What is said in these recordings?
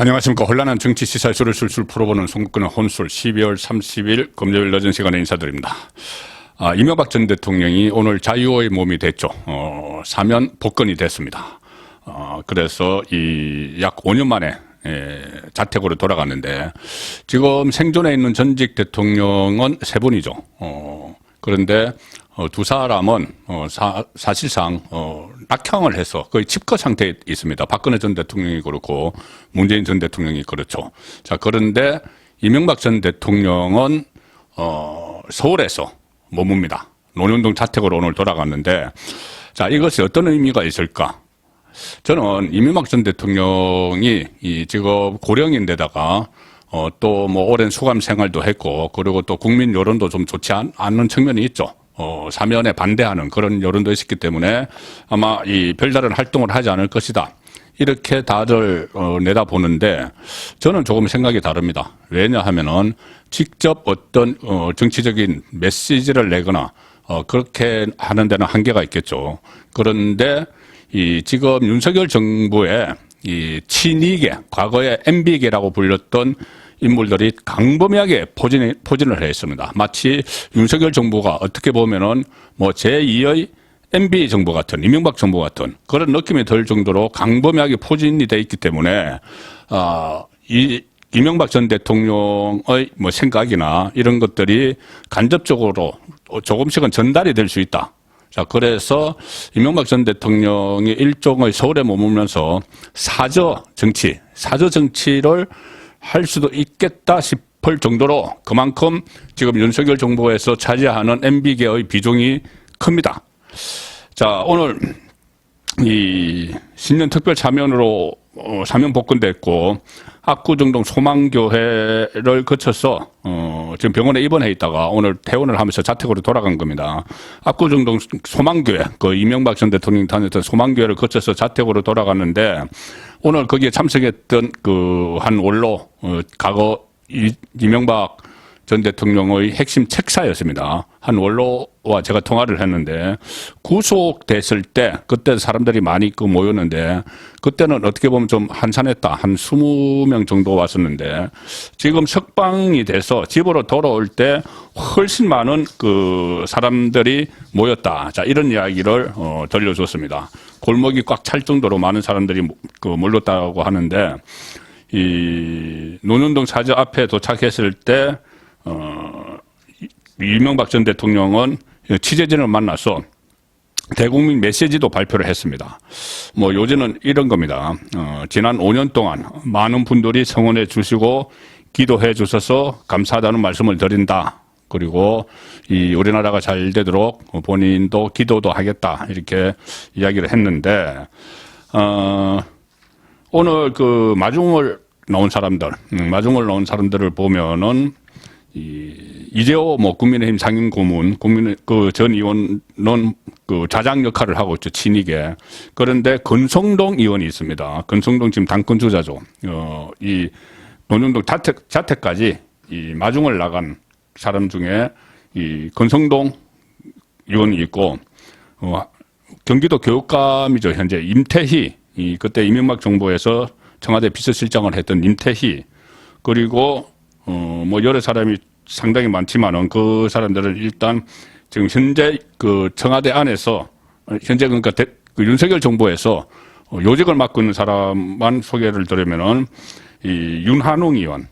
안녕하십니까. 혼란한 정치 시사쇼를 술술 풀어보는 송국근의 혼술 12월 30일 금요일 늦은 시간에 인사드립니다. 이명박 전 대통령이 오늘 자유의 몸이 됐죠. 사면 복권이 됐습니다. 그래서 약 5년 만에 자택으로 돌아갔는데 지금 생존해 있는 전직 대통령은 3분이죠. 그런데 두 사람은 사실상 낙향을 해서 거의 집거 상태에 있습니다. 박근혜 전 대통령이 그렇고 문재인 전 대통령이 그렇죠. 자, 그런데 이명박 전 대통령은 서울에서 머뭅니다. 논현동 자택으로 오늘 돌아갔는데, 자, 이것이 어떤 의미가 있을까? 저는 이명박 전 대통령이 지금 고령인데다가 또 뭐 오랜 수감 생활도 했고, 그리고 또 국민 여론도 좀 좋지 않은 측면이 있죠. 사면에 반대하는 그런 여론도 있었기 때문에 아마 이 별다른 활동을 하지 않을 것이다. 이렇게 다들 내다보는데 저는 조금 생각이 다릅니다. 왜냐하면은 직접 어떤 정치적인 메시지를 내거나 그렇게 하는 데는 한계가 있겠죠. 그런데 지금 윤석열 정부의 친이계, 과거에 MB계라고 불렸던 인물들이 강범하게 포진을 했습니다. 마치 윤석열 정부가 어떻게 보면은 뭐 제2의 MB 정부 같은, 이명박 정부 같은 그런 느낌이 들 정도로 강범하게 포진이 돼 있기 때문에 이명박 전 대통령의 뭐 생각이나 이런 것들이 간접적으로 조금씩은 전달이 될 수 있다. 자, 그래서 이명박 전 대통령이 일종의 서울에 머물면서 사저 정치를 할 수도 있겠다 싶을 정도로 그만큼 지금 윤석열 정부에서 차지하는 MB계의 비중이 큽니다. 자, 오늘 이 신년 특별 사면으로 사면 복권됐고 압구정동 소망교회를 거쳐서 지금 병원에 입원해 있다가 오늘 퇴원을 하면서 자택으로 돌아간 겁니다. 압구정동 소망교회, 그 이명박 전 대통령이 다녔던 소망교회를 거쳐서 자택으로 돌아갔는데 오늘 거기에 참석했던 그 한 원로 과거 이명박 전 대통령의 핵심 책사였습니다. 한 원로와 제가 통화를 했는데 구속됐을 때 그때 사람들이 많이 모였는데 그때는 어떻게 보면 좀 한산했다. 한 20명 정도 왔었는데 지금 석방이 돼서 집으로 돌아올 때 훨씬 많은 그 사람들이 모였다. 자, 이런 이야기를 들려줬습니다. 골목이 꽉 찰 정도로 많은 사람들이 몰렸다고 하는데 이 논현동 사저 앞에 도착했을 때 이명박 전 대통령은 취재진을 만나서 대국민 메시지도 발표를 했습니다. 뭐 요지는 이런 겁니다. 지난 5년 동안 많은 분들이 성원해 주시고 기도해 주셔서 감사하다는 말씀을 드린다. 그리고 우리나라가 잘 되도록 본인도 기도도 하겠다. 이렇게 이야기를 했는데 오늘 그 마중을 나온 사람들을 보면은 이재호 국민의힘 상임 고문, 전 의원은 그 좌장 역할을 하고 있죠, 친이계. 그런데 권성동 의원이 있습니다. 권성동 지금 당권 주자죠. 이 논현동 자택까지 마중을 나간 사람 중에 이 권성동 의원이 있고, 경기도 교육감이죠, 현재 임태희. 그때 이명박 정부에서 청와대 비서실장을 했던 임태희. 그리고 뭐 여러 사람이 상당히 많지만은 그 사람들은 일단 지금 현재 그 청와대 안에서 현재 그러니까 그 윤석열 정부에서 요직을 맡고 있는 사람만 소개를 드리면은 이 윤한홍 의원,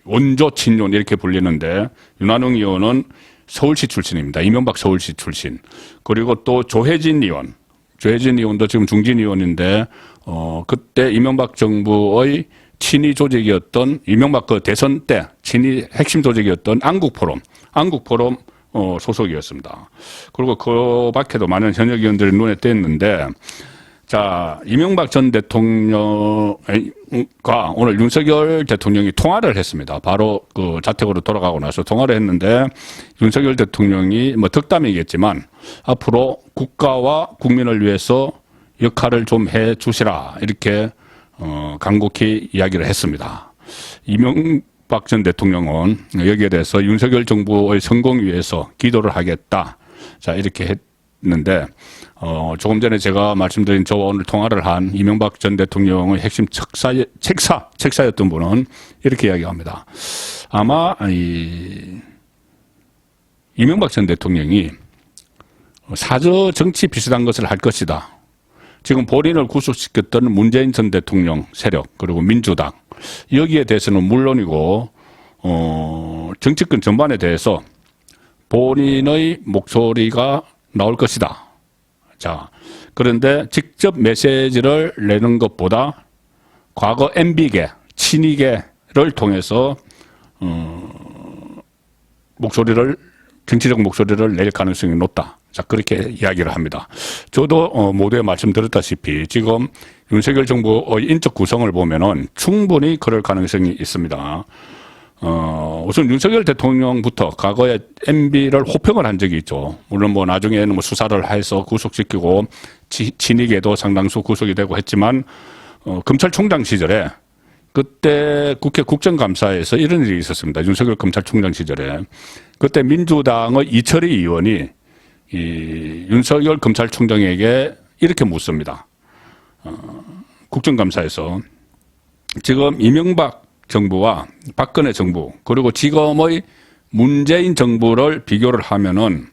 원조 친윤 이렇게 불리는데 윤한홍 의원은 서울시 출신입니다. 이명박 서울시 출신. 그리고 또 조혜진 의원도 지금 중진 의원인데 그때 이명박 정부의 친이 조직이었던 이명박 그 대선 때 친이 핵심 조직이었던 안국포럼 소속이었습니다. 그리고 그 밖에도 많은 현역 의원들이 눈에 띄었는데, 자, 이명박 전 대통령과 오늘 윤석열 대통령이 통화를 했습니다. 바로 그 자택으로 돌아가고 나서 통화를 했는데 윤석열 대통령이 뭐 덕담이겠지만 앞으로 국가와 국민을 위해서 역할을 좀 해 주시라 이렇게 간곡히 이야기를 했습니다. 이명박 전 대통령은 여기에 대해서 윤석열 정부의 성공 위해서 기도를 하겠다. 자, 이렇게 있는데 조금 전에 제가 말씀드린 저와 오늘 통화를 한 이명박 전 대통령의 핵심 책사였던 분은 이렇게 이야기합니다. 아마 이명박 전 대통령이 사저 정치 비슷한 것을 할 것이다. 지금 본인을 구속시켰던 문재인 전 대통령 세력 그리고 민주당 여기에 대해서는 물론이고 정치권 전반에 대해서 본인의 목소리가 나올 것이다. 자, 그런데 직접 메시지를 내는 것보다 과거 MB계, 친이계를 통해서 정치적 목소리를 낼 가능성이 높다. 자, 그렇게 이야기를 합니다. 저도 모두에 말씀드렸다시피 지금 윤석열 정부의 인적 구성을 보면은 충분히 그럴 가능성이 있습니다. 우선 윤석열 대통령부터 과거에 MB를 호평을 한 적이 있죠. 물론 뭐 나중에는 뭐 수사를 해서 구속시키고 친이계도 상당수 구속이 되고 했지만 검찰총장 시절에 그때 국회 국정감사에서 이런 일이 있었습니다. 윤석열 검찰총장 시절에 그때 민주당의 이철희 의원이 윤석열 검찰총장에게 이렇게 묻습니다. 국정감사에서 지금 이명박 정부와 박근혜 정부 그리고 지금의 문재인 정부를 비교를 하면은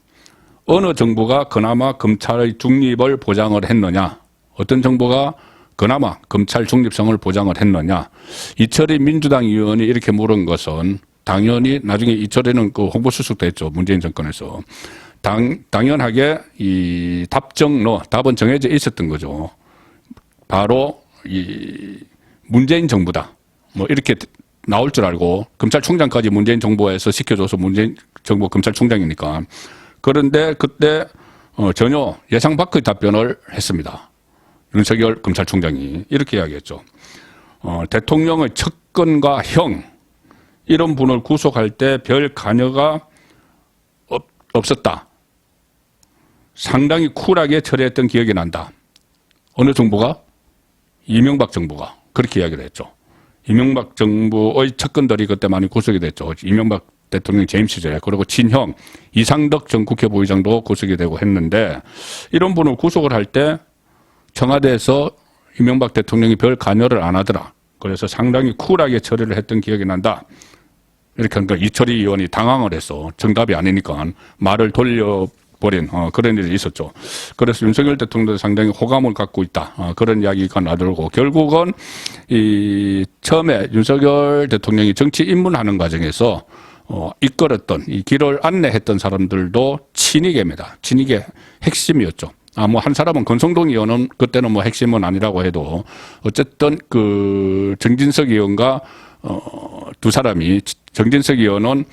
어느 정부가 그나마 검찰의 중립을 보장을 했느냐, 어떤 정부가 그나마 검찰 중립성을 보장을 했느냐. 이철희 민주당 의원이 이렇게 물은 것은 당연히 나중에 이철희는 그 홍보수석도 했죠. 문재인 정권에서. 당연하게 이 답은 정해져 있었던 거죠. 바로 이 문재인 정부다. 뭐 이렇게 나올 줄 알고 검찰총장까지 문재인 정부에서 시켜줘서 문재인 정부 검찰총장이니까. 그런데 그때 전혀 예상 밖의 답변을 했습니다. 윤석열 검찰총장이 이렇게 이야기했죠. 대통령의 측근과 형 이런 분을 구속할 때 별 관여가 없었다. 상당히 쿨하게 처리했던 기억이 난다. 어느 정부가? 이명박 정부가 그렇게 이야기를 했죠. 이명박 정부의 측근들이 그때 많이 구속이 됐죠. 이명박 대통령 재임 시절에. 그리고 친형 이상덕 전 국회 부의장도 구속이 되고 했는데 이런 분을 구속을 할 때 청와대에서 이명박 대통령이 별 관여를 안 하더라. 그래서 상당히 쿨하게 처리를 했던 기억이 난다. 이렇게 하니까 이철희 의원이 당황을 해서 정답이 아니니까 말을 돌려버린 그런 일이 있었죠. 그래서 윤석열 대통령도 상당히 호감을 갖고 있다. 그런 이야기가 나돌고 결국은 처음에 윤석열 대통령이 정치 입문하는 과정에서 이끌었던 이 길을 안내했던 사람들도 친이계입니다. 친이계 핵심이었죠. 뭐 한 사람은 권성동 의원은 그때는 뭐 핵심은 아니라고 해도 어쨌든 그 정진석 의원과 두 사람이 정진석 의원은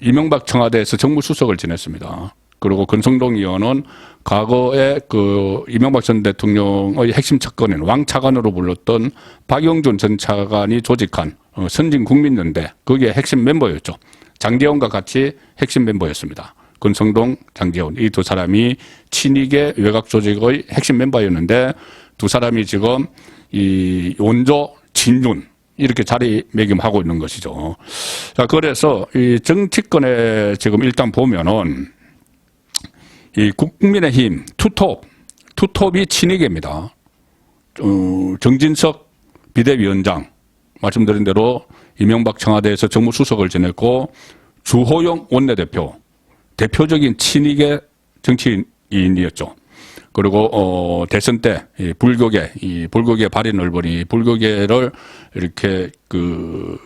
이명박 청와대에서 정무수석을 지냈습니다. 그리고 권성동 의원은 과거에 그 이명박 전 대통령의 핵심 측근인 왕차관으로 불렀던 박영준 전 차관이 조직한 선진국민연대 거기에 핵심 멤버였죠. 장제원과 같이 핵심 멤버였습니다. 권성동, 장제원 이 두 사람이 친이계 외곽 조직의 핵심 멤버였는데 두 사람이 지금 이 원조 진윤 이렇게 자리매김하고 있는 것이죠. 자, 그래서 이 정치권에 지금 일단 보면은 이 국민의힘 투톱이 친이계입니다. 정진석 비대위원장 말씀드린 대로 이명박 청와대에서 정무수석을 지냈고 주호영 원내대표 대표적인 친이계 정치인이었죠. 그리고 대선 때 불교계 발이 넓으니 불교계를 이렇게 그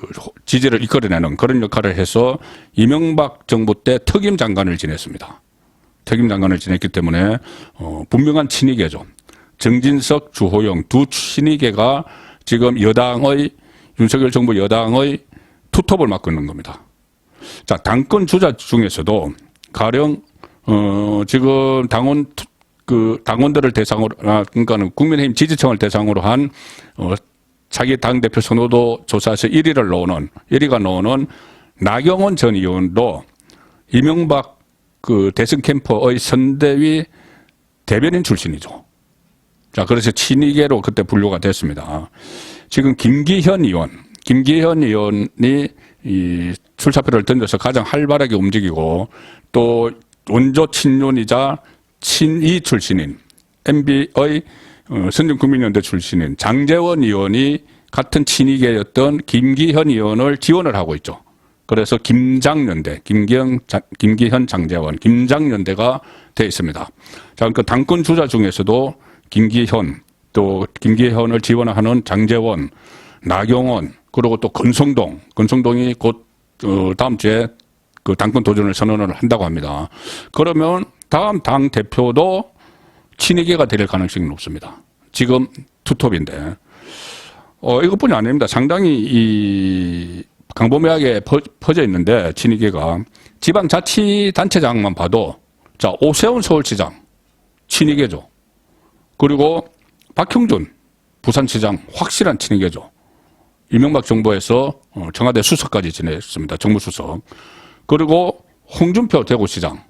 지지를 이끌어내는 그런 역할을 해서 이명박 정부 때 특임 장관을 지냈습니다. 특임 장관을 지냈기 때문에 분명한 친이계죠. 정진석, 주호영 두 친이계가 지금 윤석열 정부 여당의 투톱을 맡고 있는 겁니다. 자, 당권 주자 중에서도 가령 지금 당원들을 대상으로 그러니까는 국민의힘 지지층을 대상으로 한 자기 당 대표 선호도 조사에서 1위가 나오는 나경원 전 의원도 이명박 그 대선 캠프의 선대위 대변인 출신이죠. 자, 그래서 친이계로 그때 분류가 됐습니다. 지금 김기현 의원이 이 출사표를 던져서 가장 활발하게 움직이고 또 원조 친윤이자 친이 출신인 MB의 선진국민연대 출신인 장제원 의원이 같은 친이계였던 김기현 의원을 지원을 하고 있죠. 그래서 김장연대, 김기현, 장제원, 김장연대가 되어 있습니다. 자, 그러니까 당권 주자 중에서도 김기현, 또 김기현을 지원하는 장제원, 나경원, 그리고 또 건성동이 곧 다음 주에 그 당권 도전을 선언을 한다고 합니다. 그러면 다음 당 대표도 친이계가 될 가능성이 높습니다. 지금 투톱인데 이것뿐이 아닙니다. 상당히 강범위하게 퍼져 있는데 친이계가 지방자치단체장만 봐도 자 오세훈 서울시장 친이계죠. 그리고 박형준 부산시장 확실한 친이계죠. 이명박 정부에서 청와대 수석까지 지냈습니다. 정무수석. 그리고 홍준표 대구시장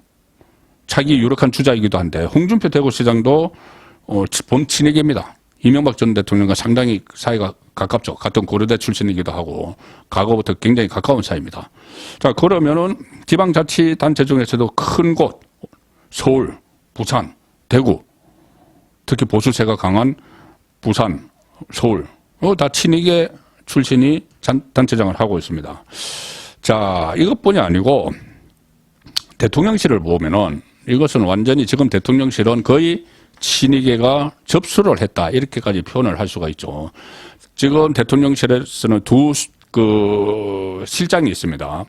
차기 유력한 주자이기도 한데 홍준표 대구시장도 범친이계입니다. 이명박 전 대통령과 상당히 사이가 가깝죠. 같은 고려대 출신이기도 하고 과거부터 굉장히 가까운 사이입니다. 자, 그러면은 지방자치단체 중에서도 큰 곳 서울, 부산, 대구 특히 보수세가 강한 부산, 서울 다 친이계 출신이 단체장을 하고 있습니다. 자, 이것뿐이 아니고 대통령실을 보면은 이것은 완전히 지금 대통령실은 거의 친이계가 접수를 했다 이렇게까지 표현을 할 수가 있죠. 지금 대통령실에서는 두 실장이 있습니다.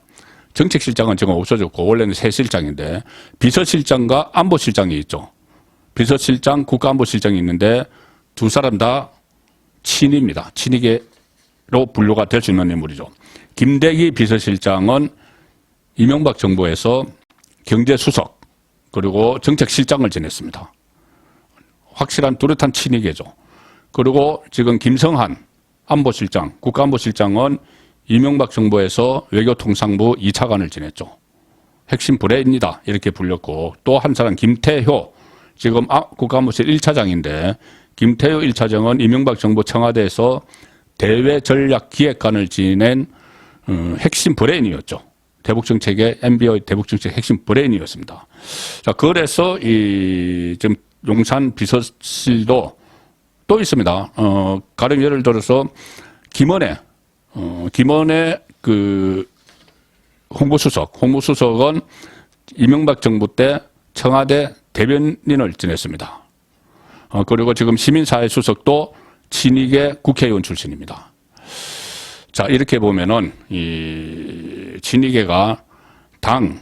정책실장은 지금 없어졌고 원래는 세 실장인데 비서실장과 안보실장이 있죠. 비서실장, 국가안보실장이 있는데 두 사람 다 친입니다. 친이계로 분류가 될 수 있는 인물이죠. 김대기 비서실장은 이명박 정부에서 경제수석 그리고 정책실장을 지냈습니다. 확실한 뚜렷한 친이계죠. 그리고 지금 김성한 안보실장, 국가안보실장은 이명박 정부에서 외교통상부 2차관을 지냈죠. 핵심 브레인이다 이렇게 불렸고 또 한 사람 김태효 지금 국가안보실 1차장인데 김태효 1차장은 이명박 정부 청와대에서 대외전략기획관을 지낸 핵심 브레인이었죠. 대북정책의 MB의 대북정책 핵심 브레인이었습니다. 자, 그래서 지금 용산 비서실도 또 있습니다. 가령 예를 들어서 김원혜 그 홍보수석은 이명박 정부 때 청와대 대변인을 지냈습니다. 그리고 지금 시민사회수석도 친이계 국회의원 출신입니다. 자, 이렇게 보면은 이 친이계가 당,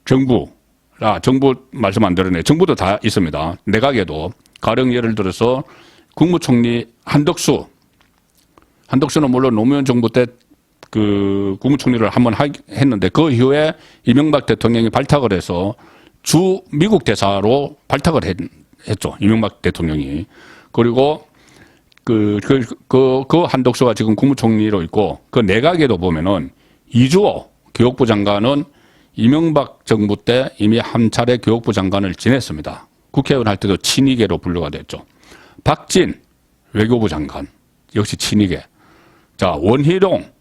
정부 말씀 안 드렸네. 정부도 다 있습니다. 내각에도 가령 예를 들어서 국무총리 한덕수는 물론 노무현 정부 때 그 국무총리를 한번 했는데 그 이후에 이명박 대통령이 발탁을 해서 주 미국 대사로 발탁을 했죠. 이명박 대통령이. 그리고 그 한덕수가 지금 국무총리로 있고 그 내각에도 보면은 이주호 교육부 장관은 이명박 정부 때 이미 한 차례 교육부 장관을 지냈습니다. 국회의원 할 때도 친이계로 분류가 됐죠. 박진 외교부 장관 역시 친이계. 자, 원희룡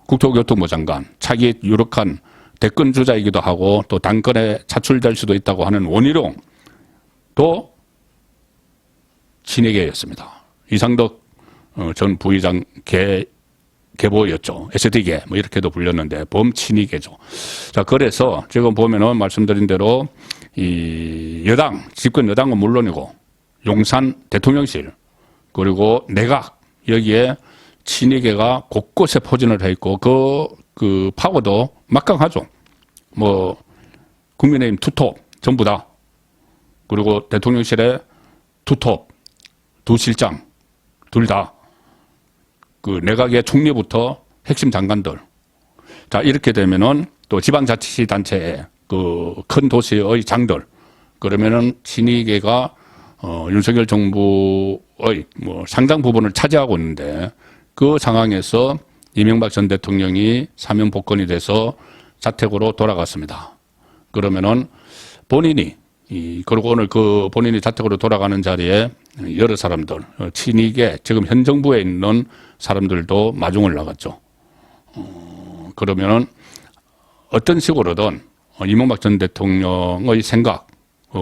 국토교통부 장관 차기 유력한 대권 주자이기도 하고 또 당권에 차출될 수도 있다고 하는 원희룡도 친이계였습니다. 이상덕 전 부의장 계보였죠. SD계 뭐 이렇게도 불렸는데 범친이계죠. 자, 그래서 지금 보면은 말씀드린 대로 이 집권 여당은 물론이고 용산 대통령실 그리고 내각 여기에 친이계가 곳곳에 포진을 해 있고 그 파고도 막강하죠. 뭐 국민의힘 투톱 전부 다 그리고 대통령실에 투톱 두 실장 둘 다 그 내각의 총리부터 핵심 장관들. 자, 이렇게 되면은 또 지방자치단체의 그 큰 도시의 장들. 그러면은 친이계가 윤석열 정부의 뭐 상당 부분을 차지하고 있는데 그 상황에서 이명박 전 대통령이 사면 복권이 돼서 자택으로 돌아갔습니다. 그러면은 본인이 그리고 오늘 그 본인이 자택으로 돌아가는 자리에 여러 사람들, 친이계, 지금 현 정부에 있는 사람들도 마중을 나갔죠. 그러면은 어떤 식으로든 이명박 전 대통령의 생각,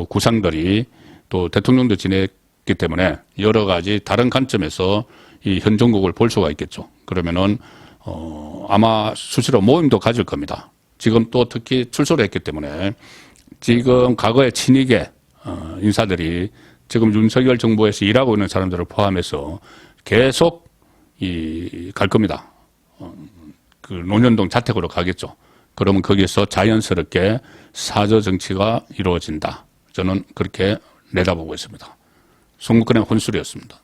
구상들이 또 대통령도 지냈기 때문에 여러 가지 다른 관점에서 이 현 정국을 볼 수가 있겠죠. 그러면은 아마 수시로 모임도 가질 겁니다. 지금 또 특히 출소를 했기 때문에 지금 과거의 친이계 인사들이 지금 윤석열 정부에서 일하고 있는 사람들을 포함해서 계속 갈 겁니다. 그 논현동 자택으로 가겠죠. 그러면 거기서 자연스럽게 사저 정치가 이루어진다. 저는 그렇게 내다보고 있습니다. 송국근의 혼술이었습니다.